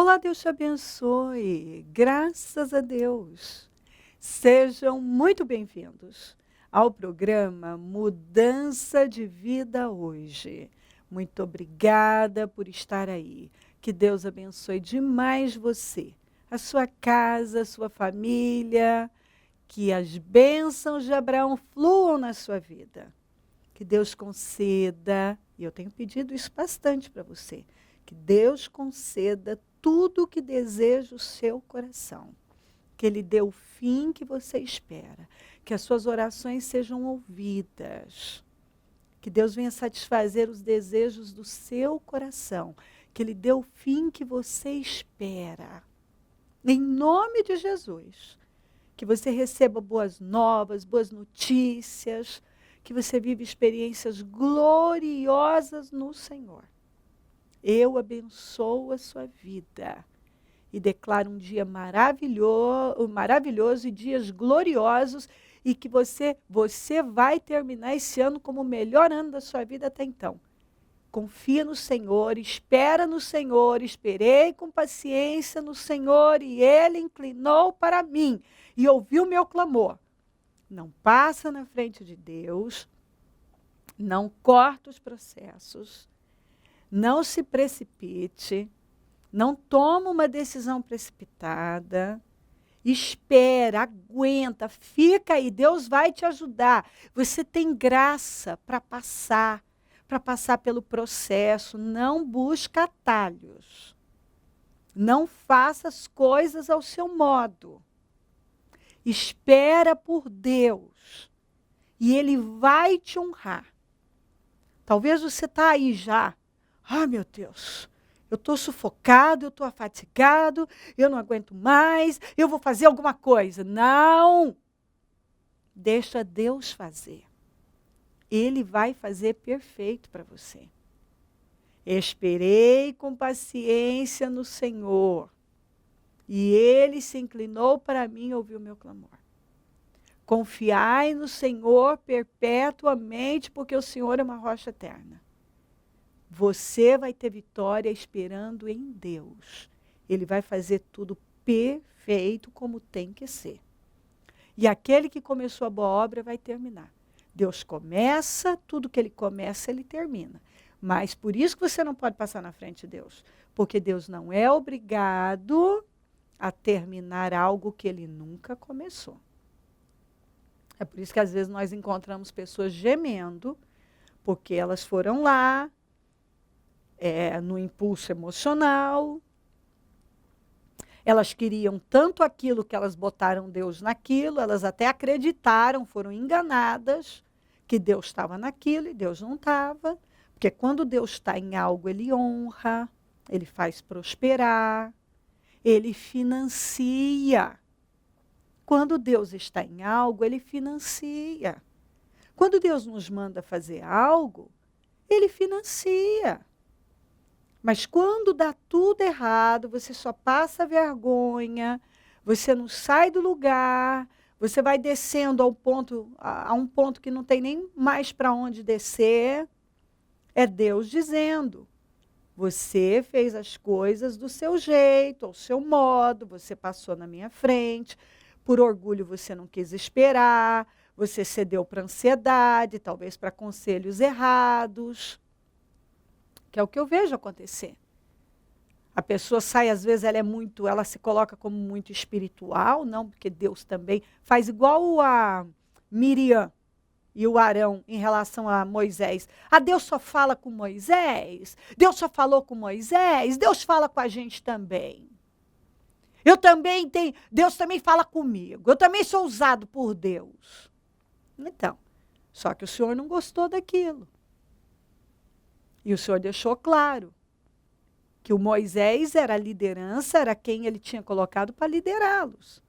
Olá, Deus te abençoe. Graças a Deus. Sejam muito bem-vindos ao programa Mudança de Vida Hoje. Muito obrigada por estar aí. Que Deus abençoe demais você, a sua casa, a sua família. Que as bênçãos de Abraão fluam na sua vida. Que Deus conceda, e eu tenho pedido isso bastante para você, que Deus conceda tudo o que deseja o seu coração. Que Ele dê o fim que você espera. Que as suas orações sejam ouvidas. Que Deus venha satisfazer os desejos do seu coração. Que Ele dê o fim que você espera. Em nome de Jesus. Que você receba boas novas, boas notícias. Que você viva experiências gloriosas no Senhor. Eu abençoo a sua vida e declaro um dia maravilhoso e dias gloriosos e que você vai terminar esse ano como o melhor ano da sua vida até então. Confia no Senhor, espera no Senhor, esperei com paciência no Senhor e Ele inclinou para mim e ouviu meu clamor. Não passa na frente de Deus, não corta os processos, não se precipite, não toma uma decisão precipitada, espera, aguenta, fica aí, Deus vai te ajudar. Você tem graça para passar pelo processo, não busca atalhos. Não faça as coisas ao seu modo. Espera por Deus e Ele vai te honrar. Talvez você está aí já. Ah, meu Deus, eu estou sufocado, eu estou afatigado, eu não aguento mais, eu vou fazer alguma coisa. Não! Deixa Deus fazer. Ele vai fazer perfeito para você. Esperei com paciência no Senhor, e Ele se inclinou para mim e ouviu meu clamor. Confiai no Senhor perpetuamente, porque o Senhor é uma rocha eterna. Você vai ter vitória esperando em Deus. Ele vai fazer tudo perfeito como tem que ser. E aquele que começou a boa obra vai terminar. Deus começa, tudo que Ele começa, Ele termina. Mas por isso que você não pode passar na frente de Deus. Porque Deus não é obrigado a terminar algo que Ele nunca começou. É por isso que às vezes nós encontramos pessoas gemendo, porque elas foram lá, no impulso emocional, elas queriam tanto aquilo que elas botaram Deus naquilo, elas até acreditaram, foram enganadas, que Deus estava naquilo e Deus não estava, porque quando Deus está em algo, Ele honra, Ele faz prosperar, Ele financia. Quando Deus está em algo, Ele financia. Quando Deus nos manda fazer algo, Ele financia. Mas quando dá tudo errado, você só passa vergonha, você não sai do lugar, você vai descendo a um ponto que não tem nem mais para onde descer, é Deus dizendo, você fez as coisas do seu jeito, ao seu modo, você passou na minha frente, por orgulho você não quis esperar, você cedeu para ansiedade, talvez para conselhos errados, que é o que eu vejo acontecer. A pessoa sai, às vezes, ela se coloca como muito espiritual, não, porque Deus também faz igual a Miriam e o Arão em relação a Moisés. Ah, Deus só fala com Moisés? Deus só falou com Moisés? Deus fala com a gente também. Deus também fala comigo. Eu também sou usado por Deus. Então, só que o Senhor não gostou daquilo. E o Senhor deixou claro que o Moisés era a liderança, era quem Ele tinha colocado para liderá-los.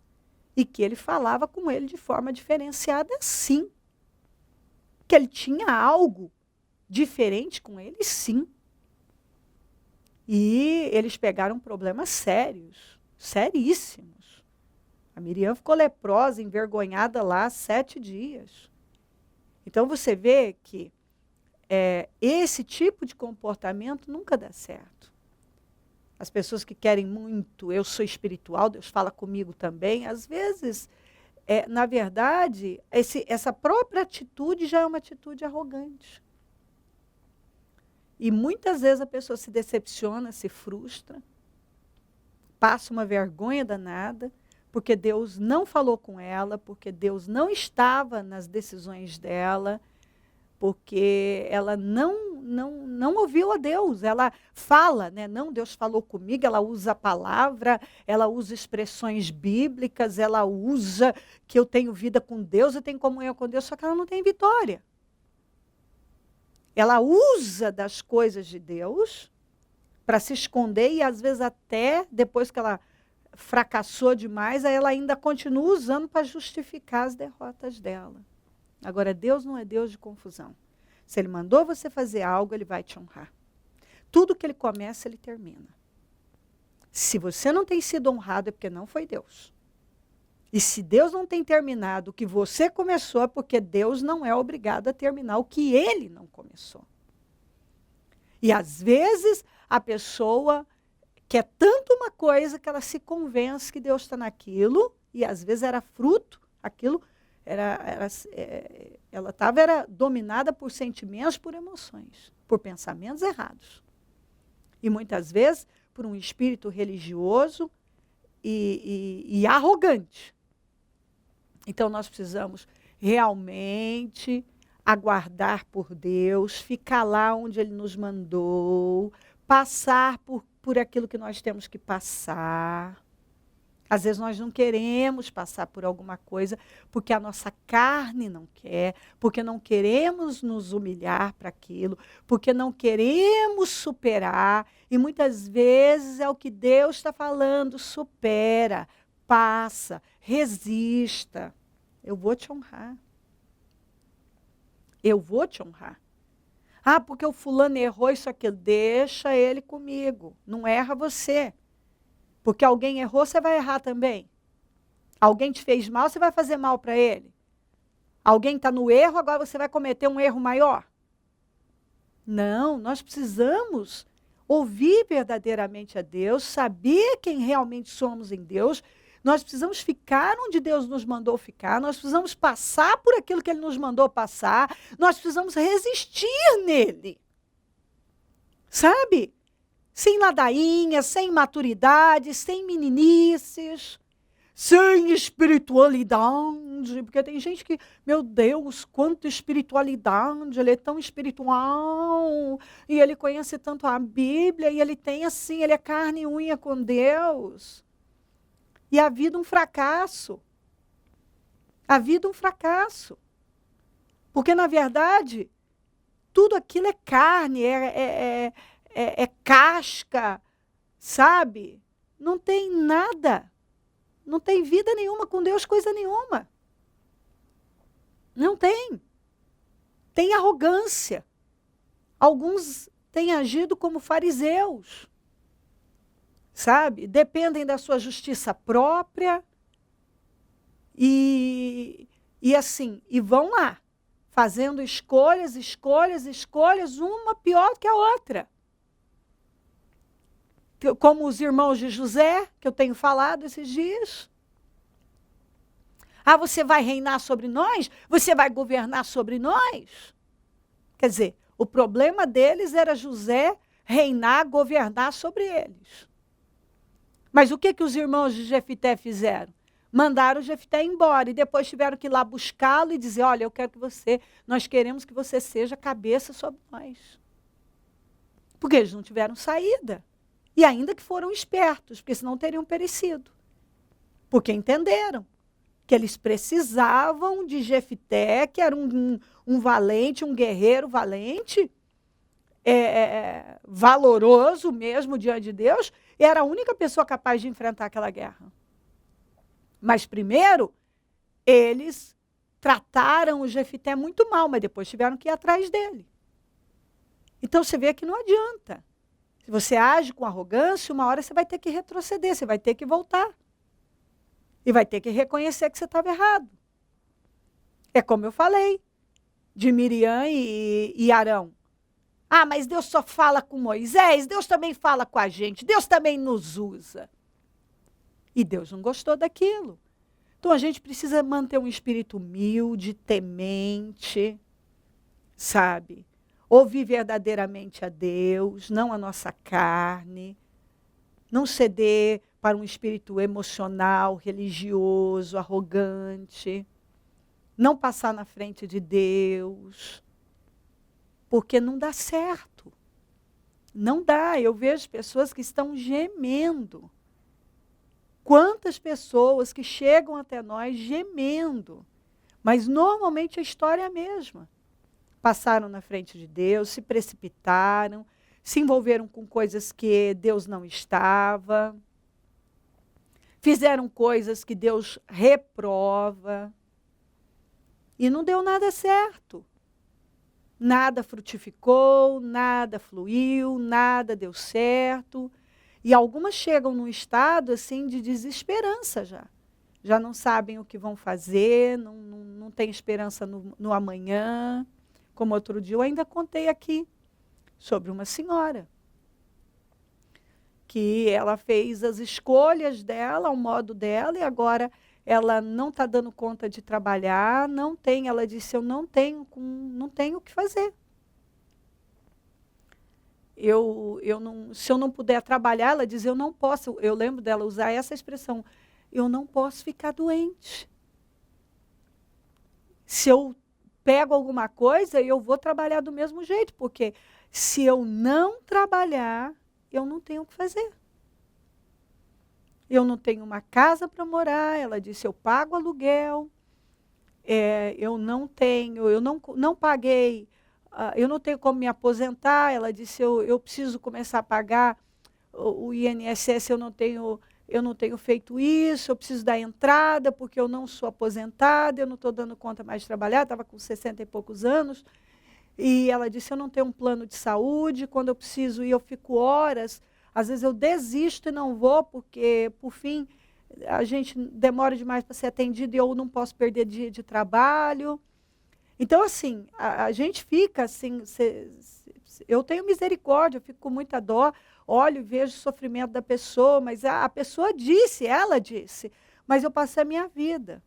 E que Ele falava com ele de forma diferenciada, sim. Que Ele tinha algo diferente com ele, sim. E eles pegaram problemas sérios, seríssimos. A Miriam ficou leprosa, envergonhada lá 7 dias. Então você vê que esse tipo de comportamento nunca dá certo. As pessoas que querem muito, eu sou espiritual, Deus fala comigo também, às vezes, na verdade, essa própria atitude já é uma atitude arrogante. E muitas vezes a pessoa se decepciona, se frustra, passa uma vergonha danada, porque Deus não falou com ela, porque Deus não estava nas decisões dela, porque ela não ouviu a Deus. Ela fala, né? Não, Deus falou comigo, ela usa a palavra, ela usa expressões bíblicas, ela usa que eu tenho vida com Deus, eu tenho comunhão com Deus, só que ela não tem vitória. Ela usa das coisas de Deus para se esconder e, às vezes, até depois que ela fracassou demais, aí ela ainda continua usando para justificar as derrotas dela. Agora, Deus não é Deus de confusão. Se Ele mandou você fazer algo, Ele vai te honrar. Tudo que Ele começa, Ele termina. Se você não tem sido honrado, é porque não foi Deus. E se Deus não tem terminado o que você começou, é porque Deus não é obrigado a terminar o que Ele não começou. E, às vezes, a pessoa quer tanto uma coisa que ela se convence que Deus está naquilo, e, às vezes, era fruto, aquilo... ela estava dominada por sentimentos, por emoções, por pensamentos errados. E muitas vezes por um espírito religioso e arrogante. Então nós precisamos realmente aguardar por Deus, ficar lá onde Ele nos mandou, passar por aquilo que nós temos que passar. Às vezes nós não queremos passar por alguma coisa porque a nossa carne não quer, porque não queremos nos humilhar para aquilo, porque não queremos superar. E muitas vezes é o que Deus está falando: supera, passa, resista. Eu vou te honrar. Eu vou te honrar. Ah, porque o fulano errou isso aqui. Deixa ele comigo. Não erra você. Porque alguém errou, você vai errar também. Alguém te fez mal, você vai fazer mal para ele. Alguém está no erro, agora você vai cometer um erro maior. Não, nós precisamos ouvir verdadeiramente a Deus, saber quem realmente somos em Deus. Nós precisamos ficar onde Deus nos mandou ficar. Nós precisamos passar por aquilo que Ele nos mandou passar. Nós precisamos resistir nele. Sabe? Sem ladainha, sem maturidade, sem meninices, sem espiritualidade. Porque tem gente que, meu Deus, quanta espiritualidade, ele é tão espiritual, e ele conhece tanto a Bíblia, e ele tem assim, ele é carne e unha com Deus. E a vida um fracasso. A vida um fracasso. Porque, na verdade, tudo aquilo é carne, é casca, sabe? Não tem nada. Não tem vida nenhuma com Deus, coisa nenhuma. Não tem. Tem arrogância. Alguns têm agido como fariseus, sabe? Dependem da sua justiça própria e assim, e vão lá, fazendo escolhas, uma pior que a outra. Como os irmãos de José, que eu tenho falado esses dias. Ah, você vai reinar sobre nós? Você vai governar sobre nós? Quer dizer, o problema deles era José reinar, governar sobre eles. Mas o que os irmãos de Jefité fizeram? Mandaram Jefité embora e depois tiveram que ir lá buscá-lo e dizer: olha, nós queremos que você seja cabeça sobre nós. Porque eles não tiveram saída. E ainda que foram espertos, porque senão teriam perecido. Porque entenderam que eles precisavam de Jefité, que era um valente, um guerreiro valente, valoroso mesmo diante de Deus, e era a única pessoa capaz de enfrentar aquela guerra. Mas primeiro, eles trataram o Jefité muito mal, mas depois tiveram que ir atrás dele. Então você vê que não adianta. Se você age com arrogância, uma hora você vai ter que retroceder, você vai ter que voltar. E vai ter que reconhecer que você estava errado. É como eu falei, de Miriam e Arão. Ah, mas Deus só fala com Moisés, Deus também fala com a gente, Deus também nos usa. E Deus não gostou daquilo. Então a gente precisa manter um espírito humilde, temente, sabe? Ouvir verdadeiramente a Deus, não a nossa carne. Não ceder para um espírito emocional, religioso, arrogante. Não passar na frente de Deus. Porque não dá certo. Não dá. Eu vejo pessoas que estão gemendo. Quantas pessoas que chegam até nós gemendo. Mas normalmente a história é a mesma. Passaram na frente de Deus, se precipitaram, se envolveram com coisas que Deus não estava, fizeram coisas que Deus reprova, e não deu nada certo. Nada frutificou, nada fluiu, nada deu certo, e algumas chegam num estado assim de desesperança já. Já não sabem o que vão fazer, não tem esperança no amanhã. Como outro dia eu ainda contei aqui, sobre uma senhora, que ela fez as escolhas dela, ao modo dela, e agora ela não está dando conta de trabalhar, não tem, ela disse, eu não tenho o que fazer. Se eu não puder trabalhar, ela diz, eu não posso, eu lembro dela usar essa expressão, eu não posso ficar doente. Se eu pego alguma coisa, eu vou trabalhar do mesmo jeito, porque se eu não trabalhar, eu não tenho o que fazer. Eu não tenho uma casa para morar, ela disse, eu pago aluguel, eu não paguei, eu não tenho como me aposentar, ela disse, eu preciso começar a pagar o INSS, eu não tenho feito isso, eu preciso dar entrada, porque eu não sou aposentada, eu não estou dando conta mais de trabalhar, estava com 60 e poucos anos. E ela disse, eu não tenho um plano de saúde, quando eu preciso ir, eu fico horas. Às vezes eu desisto e não vou, porque, por fim, a gente demora demais para ser atendido e eu não posso perder dia de trabalho. Então, assim, a gente fica assim, eu tenho misericórdia, eu fico com muita dó, olho e vejo o sofrimento da pessoa, mas a pessoa disse, ela disse, mas eu passei a minha vida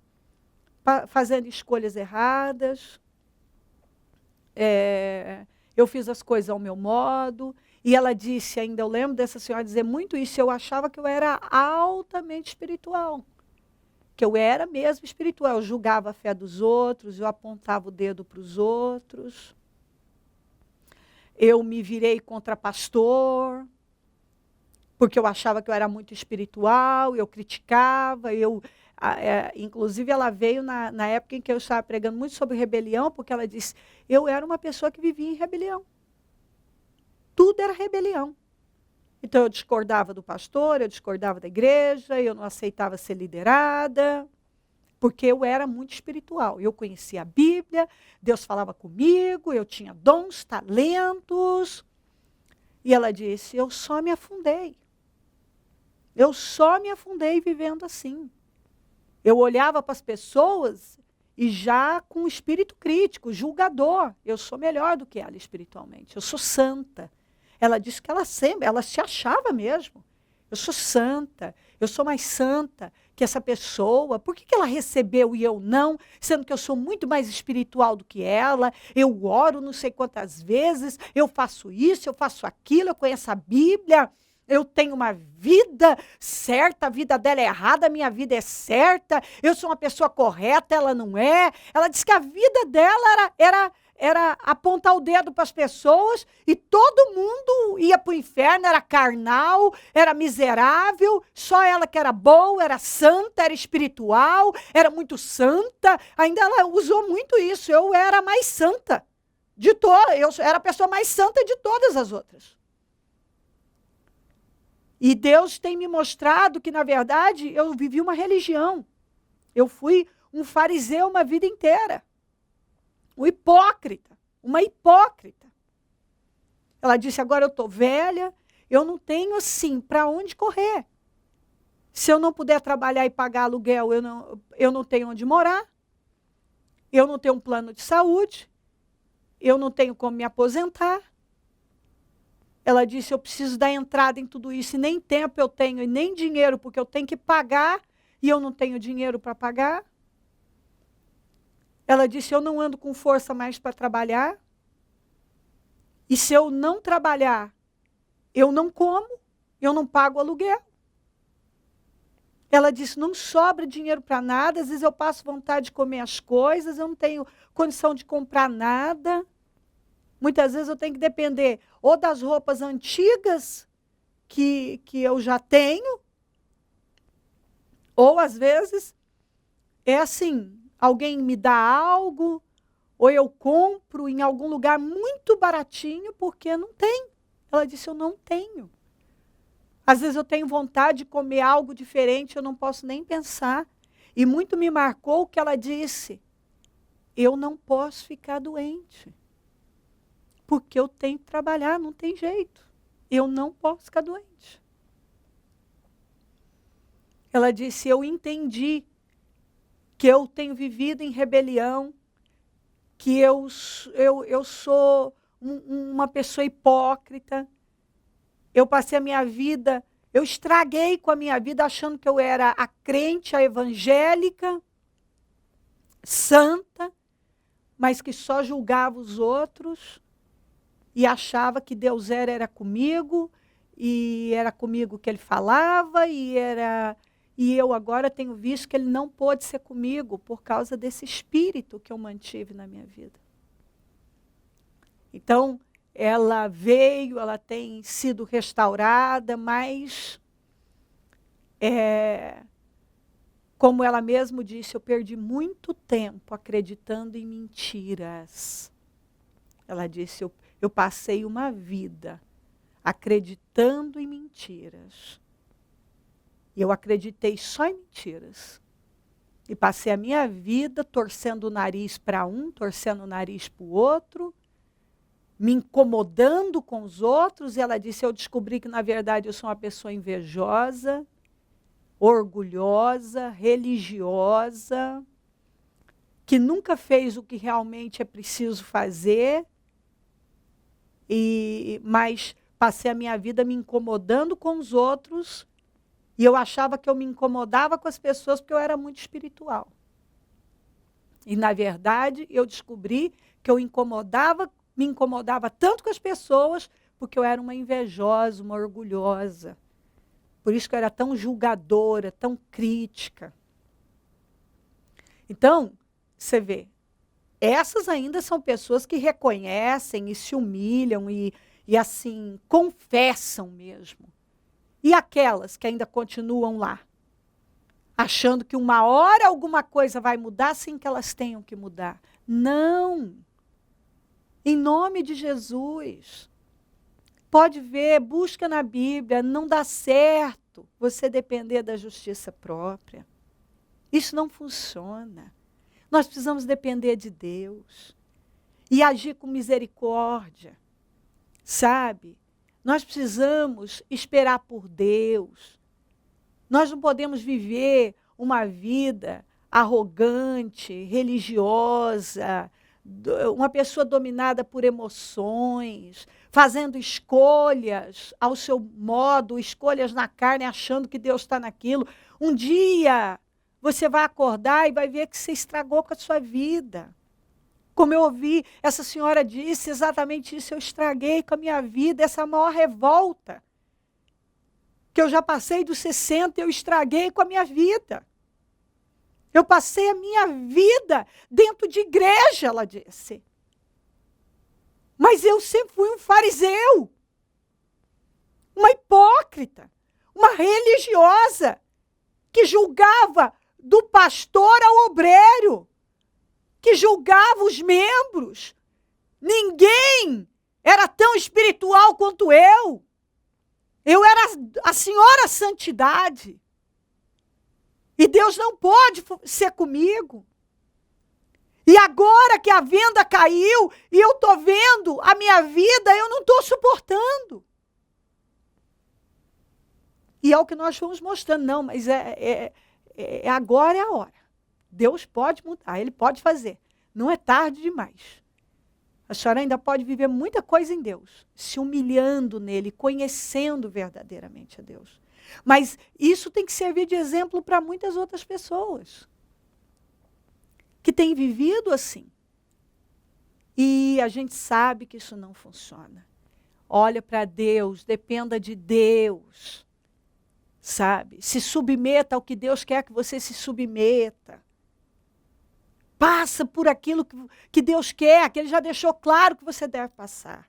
fazendo escolhas erradas, eu fiz as coisas ao meu modo, e ela disse ainda, eu lembro dessa senhora dizer muito isso, eu achava que eu era altamente espiritual, que eu era mesmo espiritual, eu julgava a fé dos outros, eu apontava o dedo para os outros, eu me virei contra pastor, porque eu achava que eu era muito espiritual, eu criticava, inclusive ela veio na época em que eu estava pregando muito sobre rebelião, porque ela disse, eu era uma pessoa que vivia em rebelião. Tudo era rebelião. Então eu discordava do pastor, eu discordava da igreja, eu não aceitava ser liderada, porque eu era muito espiritual. Eu conhecia a Bíblia, Deus falava comigo, eu tinha dons, talentos. E ela disse, eu só me afundei. Eu só me afundei vivendo assim. Eu olhava para as pessoas e já com um espírito crítico, julgador. Eu sou melhor do que ela espiritualmente. Eu sou santa. Ela disse que ela se achava mesmo. Eu sou santa, eu sou mais santa que essa pessoa. Por que ela recebeu e eu não? Sendo que eu sou muito mais espiritual do que ela. Eu oro não sei quantas vezes, eu faço isso, eu faço aquilo, eu conheço a Bíblia. Eu tenho uma vida certa, a vida dela é errada, a minha vida é certa, eu sou uma pessoa correta, ela não é. Ela disse que a vida dela era apontar o dedo para as pessoas e todo mundo ia para o inferno, era carnal, era miserável, só ela que era boa, era santa, era espiritual, era muito santa. Ainda ela usou muito isso, eu era a mais santa de todas, eu era a pessoa mais santa de todas as outras. E Deus tem me mostrado que, na verdade, eu vivi uma religião. Eu fui um fariseu uma vida inteira. Um hipócrita. Uma hipócrita. Ela disse, agora eu estou velha, eu não tenho, assim, para onde correr. Se eu não puder trabalhar e pagar aluguel, eu não tenho onde morar. Eu não tenho um plano de saúde. Eu não tenho como me aposentar. Ela disse, eu preciso dar entrada em tudo isso, e nem tempo eu tenho, e nem dinheiro, porque eu tenho que pagar, e eu não tenho dinheiro para pagar. Ela disse, eu não ando com força mais para trabalhar, e se eu não trabalhar, eu não como, eu não pago aluguel. Ela disse, não sobra dinheiro para nada, às vezes eu passo vontade de comer as coisas, eu não tenho condição de comprar nada. Muitas vezes eu tenho que depender ou das roupas antigas que eu já tenho, ou às vezes é assim, alguém me dá algo, ou eu compro em algum lugar muito baratinho, porque não tem. Ela disse, eu não tenho. Às vezes eu tenho vontade de comer algo diferente, eu não posso nem pensar. E muito me marcou o que ela disse, eu não posso ficar doente. Porque eu tenho que trabalhar, não tem jeito. Eu não posso ficar doente. Ela disse, eu entendi que eu tenho vivido em rebelião, que eu sou uma pessoa hipócrita. Eu passei a minha vida, eu estraguei com a minha vida achando que eu era a crente, a evangélica, santa, mas que só julgava os outros. E achava que Deus era comigo, e era comigo que ele falava, e eu agora tenho visto que ele não pôde ser comigo por causa desse espírito que eu mantive na minha vida. Então, ela veio, ela tem sido restaurada, mas, como ela mesma disse, eu perdi muito tempo acreditando em mentiras. Ela disse, eu passei uma vida acreditando em mentiras. E eu acreditei só em mentiras. E passei a minha vida torcendo o nariz para um, torcendo o nariz para o outro, me incomodando com os outros. E ela disse, eu descobri que, na verdade, eu sou uma pessoa invejosa, orgulhosa, religiosa, que nunca fez o que realmente é preciso fazer, mas passei a minha vida me incomodando com os outros, e eu achava que eu me incomodava com as pessoas porque eu era muito espiritual. E, na verdade, eu descobri que eu me incomodava tanto com as pessoas porque eu era uma invejosa, uma orgulhosa. Por isso que eu era tão julgadora, tão crítica. Então, você vê, essas ainda são pessoas que reconhecem e se humilham e assim, confessam mesmo. E aquelas que ainda continuam lá, achando que uma hora alguma coisa vai mudar sem que elas tenham que mudar. Não! Em nome de Jesus. Pode ver, busca na Bíblia, não dá certo você depender da justiça própria. Isso não funciona. Nós precisamos depender de Deus e agir com misericórdia, sabe? Nós precisamos esperar por Deus. Nós não podemos viver uma vida arrogante, religiosa, uma pessoa dominada por emoções, fazendo escolhas ao seu modo, escolhas na carne, achando que Deus está naquilo. Um dia você vai acordar e vai ver que você estragou com a sua vida. Como eu ouvi, essa senhora disse exatamente isso, eu estraguei com a minha vida, essa maior revolta. Que eu já passei dos 60, eu estraguei com a minha vida. Eu passei a minha vida dentro de igreja, ela disse. Mas eu sempre fui um fariseu, uma hipócrita, uma religiosa, que julgava do pastor ao obreiro, que julgava os membros. Ninguém era tão espiritual quanto eu. Eu era a senhora santidade. E Deus não pode ser comigo. E agora que a venda caiu e eu estou vendo a minha vida, eu não estou suportando. E é o que nós fomos mostrando. Não, mas agora é a hora. Deus pode mudar, Ele pode fazer. Não é tarde demais. A senhora ainda pode viver muita coisa em Deus, se humilhando nele, conhecendo verdadeiramente a Deus. Mas isso tem que servir de exemplo para muitas outras pessoas que têm vivido assim. E a gente sabe que isso não funciona. Olha para Deus, dependa de Deus, sabe? Se submeta ao que Deus quer que você se submeta. Passa por aquilo que Deus quer, que Ele já deixou claro que você deve passar.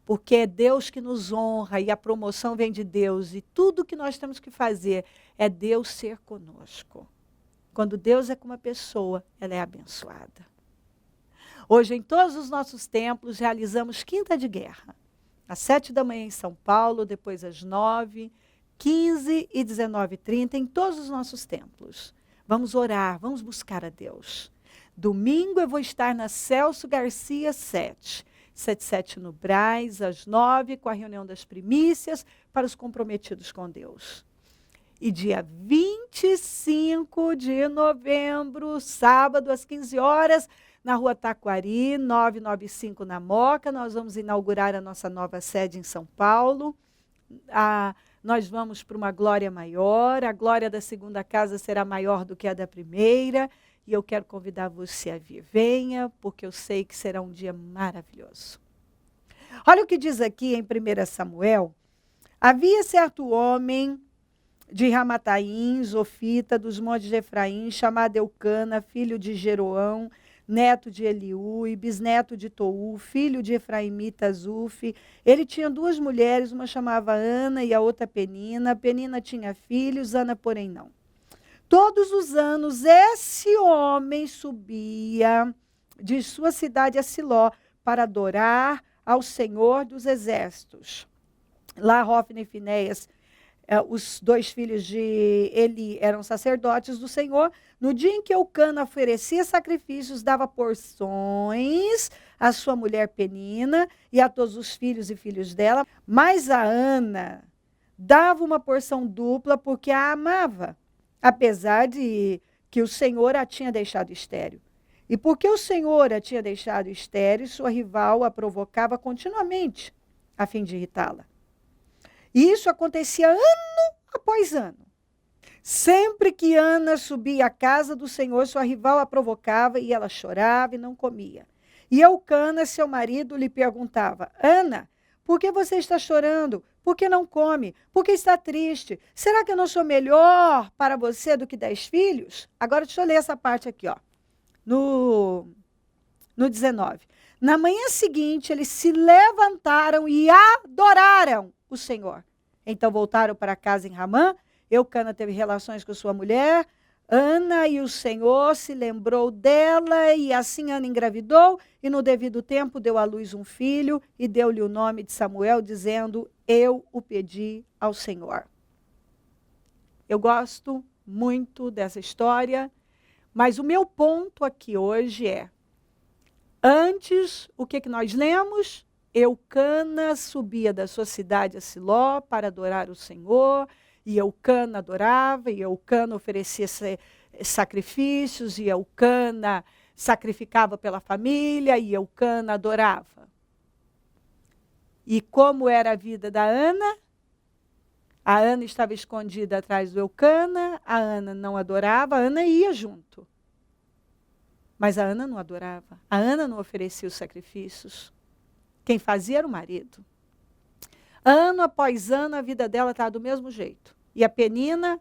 Porque é Deus que nos honra e a promoção vem de Deus. E tudo que nós temos que fazer é Deus ser conosco. Quando Deus é com uma pessoa, ela é abençoada. Hoje, em todos os nossos templos, realizamos quinta de guerra. Às 7 da manhã em São Paulo, depois às 9, 15 e 19h30, em todos os nossos templos. Vamos orar, vamos buscar a Deus. Domingo eu vou estar na Celso Garcia 77 no Brás, às 9, com a reunião das primícias para os comprometidos com Deus. E dia 25 de novembro, sábado, às 15 horas, na Rua Taquari, 995 na Moca, nós vamos inaugurar a nossa nova sede em São Paulo. Nós vamos para uma glória maior, a glória da segunda casa será maior do que a da primeira, e eu quero convidar você a vir. Venha, porque eu sei que será um dia maravilhoso. Olha o que diz aqui em 1 Samuel. Havia certo homem de Ramataim, Zofita, dos montes de Efraim, chamado Eucana, filho de Jeroão, neto de Eliú e bisneto de Tou, filho de Efraimita Zufi. Ele tinha 2 mulheres, uma chamava Ana e a outra Penina. Penina tinha filhos, Ana, porém, não. Todos os anos, esse homem subia de sua cidade a Siló para adorar ao Senhor dos Exércitos. Lá, Hofni e Finéias, os 2 filhos de Eli eram sacerdotes do Senhor. No dia em que Eucana oferecia sacrifícios, dava porções à sua mulher Penina e a todos os filhos e filhos dela. Mas a Ana dava uma porção dupla porque a amava, apesar de que o Senhor a tinha deixado estéril. E porque o Senhor a tinha deixado estéril, sua rival a provocava continuamente, a fim de irritá-la. E isso acontecia ano após ano. Sempre que Ana subia à casa do Senhor, sua rival a provocava e ela chorava e não comia. E Eucana, seu marido, lhe perguntava: Ana, por que você está chorando? Por que não come? Por que está triste? Será que eu não sou melhor para você do que 10 filhos? Agora deixa eu ler essa parte aqui, ó, no 19. Na manhã seguinte, eles se levantaram e adoraram o Senhor. Então voltaram para casa em Ramã. Eucana teve relações com sua mulher, Ana, e o Senhor se lembrou dela, e assim Ana engravidou, e no devido tempo deu à luz um filho, e deu-lhe o nome de Samuel, dizendo: eu o pedi ao Senhor. Eu gosto muito dessa história, mas o meu ponto aqui hoje é, antes, o que nós lemos? Eucana subia da sua cidade a Siló para adorar o Senhor, e Eucana adorava, e Eucana oferecia sacrifícios, e Eucana sacrificava pela família, e Eucana adorava. E como era a vida da Ana? A Ana estava escondida atrás do Eucana, a Ana não adorava, a Ana ia junto. Mas a Ana não adorava, a Ana não oferecia os sacrifícios. Quem fazia era o marido. Ano após ano, a vida dela estava do mesmo jeito. E a Penina,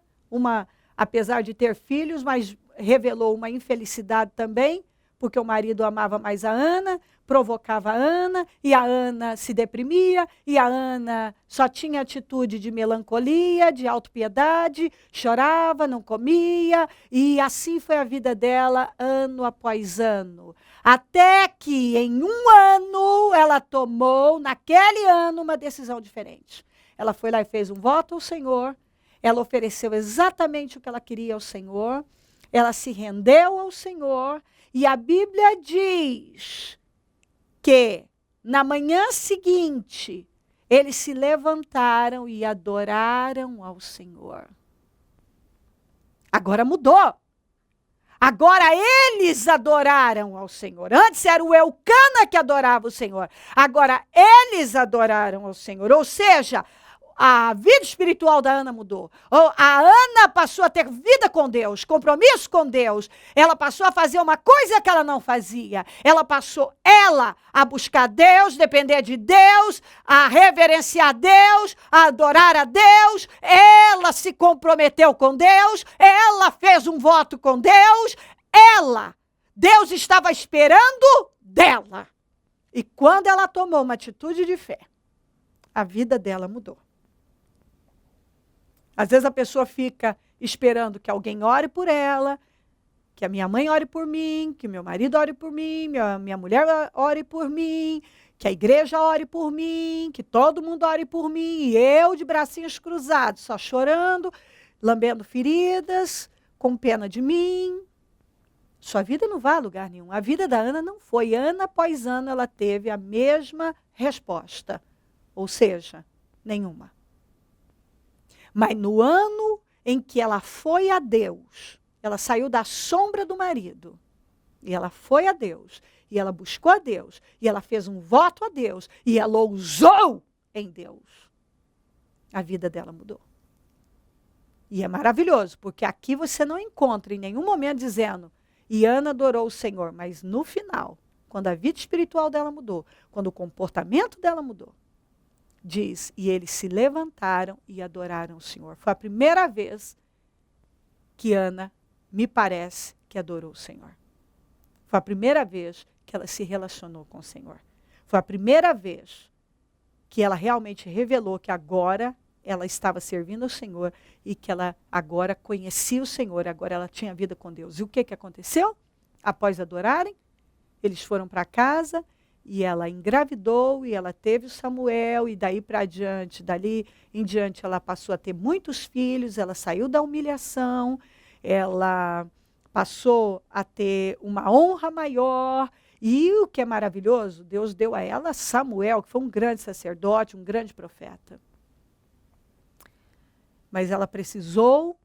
apesar de ter filhos, mas revelou uma infelicidade também, porque o marido amava mais a Ana, provocava a Ana, e a Ana se deprimia, e a Ana só tinha atitude de melancolia, de autopiedade, chorava, não comia, e assim foi a vida dela ano após ano. Até que em um ano ela tomou, naquele ano, uma decisão diferente. Ela foi lá e fez um voto ao Senhor, ela ofereceu exatamente o que ela queria ao Senhor, ela se rendeu ao Senhor, e a Bíblia diz que na manhã seguinte eles se levantaram e adoraram ao Senhor. Agora mudou. Agora eles adoraram ao Senhor. Antes era o Eucana que adorava o Senhor. Agora eles adoraram ao Senhor. Ou seja, a vida espiritual da Ana mudou. A Ana passou a ter vida com Deus, compromisso com Deus. Ela passou a fazer uma coisa que ela não fazia. Ela passou a buscar Deus, depender de Deus, a reverenciar Deus, a adorar a Deus. Ela se comprometeu com Deus. Ela fez um voto com Deus. Deus estava esperando dela. E quando ela tomou uma atitude de fé, a vida dela mudou. Às vezes a pessoa fica esperando que alguém ore por ela, que a minha mãe ore por mim, que meu marido ore por mim, minha mulher ore por mim, que a igreja ore por mim, que todo mundo ore por mim, e eu de bracinhos cruzados, só chorando, lambendo feridas, com pena de mim. Sua vida não vai a lugar nenhum. A vida da Ana não foi. Ano após ano ela teve a mesma resposta, ou seja, nenhuma. Mas no ano em que ela foi a Deus, ela saiu da sombra do marido, e ela foi a Deus, e ela buscou a Deus, e ela fez um voto a Deus, e ela ousou em Deus, a vida dela mudou. E é maravilhoso, porque aqui você não encontra em nenhum momento dizendo, e Ana adorou o Senhor, mas no final, quando a vida espiritual dela mudou, quando o comportamento dela mudou, diz, e eles se levantaram e adoraram o Senhor. Foi a primeira vez que Ana, me parece, que adorou o Senhor. Foi a primeira vez que ela se relacionou com o Senhor. Foi a primeira vez que ela realmente revelou que agora ela estava servindo ao Senhor e que ela agora conhecia o Senhor, agora ela tinha vida com Deus. E o que aconteceu? Após adorarem, eles foram para casa, e ela engravidou, e ela teve o Samuel, e dali em diante ela passou a ter muitos filhos, ela saiu da humilhação, ela passou a ter uma honra maior, e o que é maravilhoso, Deus deu a ela Samuel, que foi um grande sacerdote, um grande profeta. Mas ela precisou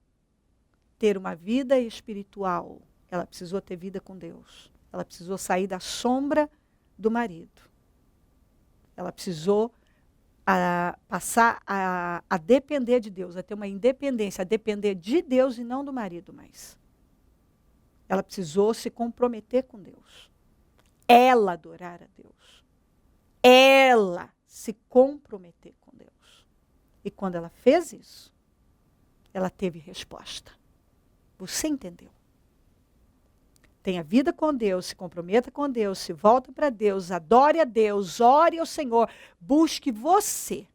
ter uma vida espiritual, ela precisou ter vida com Deus, ela precisou sair da sombra do marido. Ela precisou passar a depender de Deus, a ter uma independência, a depender de Deus e não do marido mais. Ela precisou se comprometer com Deus. Ela adorar a Deus. Ela se comprometer com Deus. E quando ela fez isso, ela teve resposta. Você entendeu? Tenha vida com Deus, se comprometa com Deus, se volta para Deus, adore a Deus, ore ao Senhor, busque você.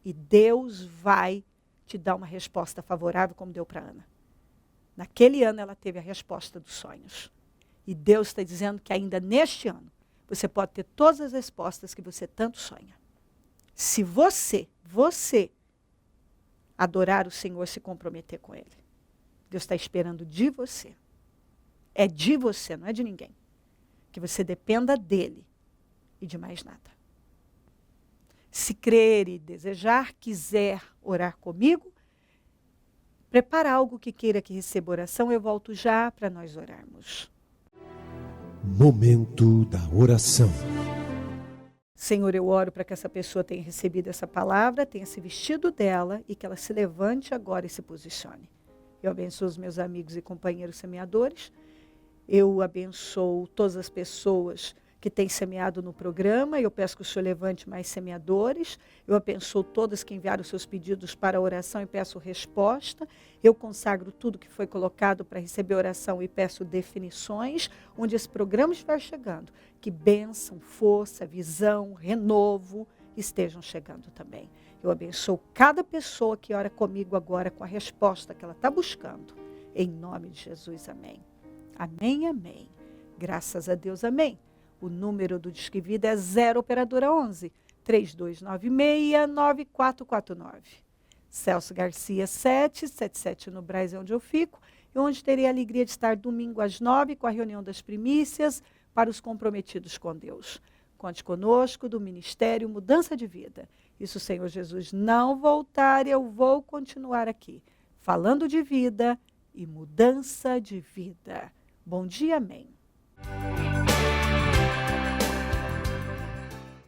E Deus vai te dar uma resposta favorável, como deu para Ana. Naquele ano ela teve a resposta dos sonhos. E Deus está dizendo que ainda neste ano, você pode ter todas as respostas que você tanto sonha. Se você adorar o Senhor, se comprometer com Ele. Deus está esperando de você. É de você, não é de ninguém. Que você dependa dele e de mais nada. Se crer e desejar, quiser orar comigo, prepara algo que queira que receba oração, eu volto já para nós orarmos. Momento da oração. Senhor, eu oro para que essa pessoa tenha recebido essa palavra, tenha se vestido dela e que ela se levante agora e se posicione. Eu abençoo os meus amigos e companheiros semeadores. Eu abençoo todas as pessoas que têm semeado no programa. Eu peço que o Senhor levante mais semeadores. Eu abençoo todas que enviaram seus pedidos para a oração e peço resposta. Eu consagro tudo que foi colocado para receber oração e peço definições. Onde esse programa estiver chegando, que bênção, força, visão, renovo estejam chegando também. Eu abençoo cada pessoa que ora comigo agora com a resposta que ela está buscando. Em nome de Jesus, amém. Amém, amém. Graças a Deus, amém. O número do Disque Vida é 0 operadora 11 3296-9449. Celso Garcia 777 no Brás, onde eu fico, e onde terei a alegria de estar domingo às 9 com a reunião das primícias para os comprometidos com Deus. Conte conosco do Ministério Mudança de Vida. E se o Senhor Jesus não voltar, eu vou continuar aqui, falando de vida e mudança de vida. Bom dia, amém.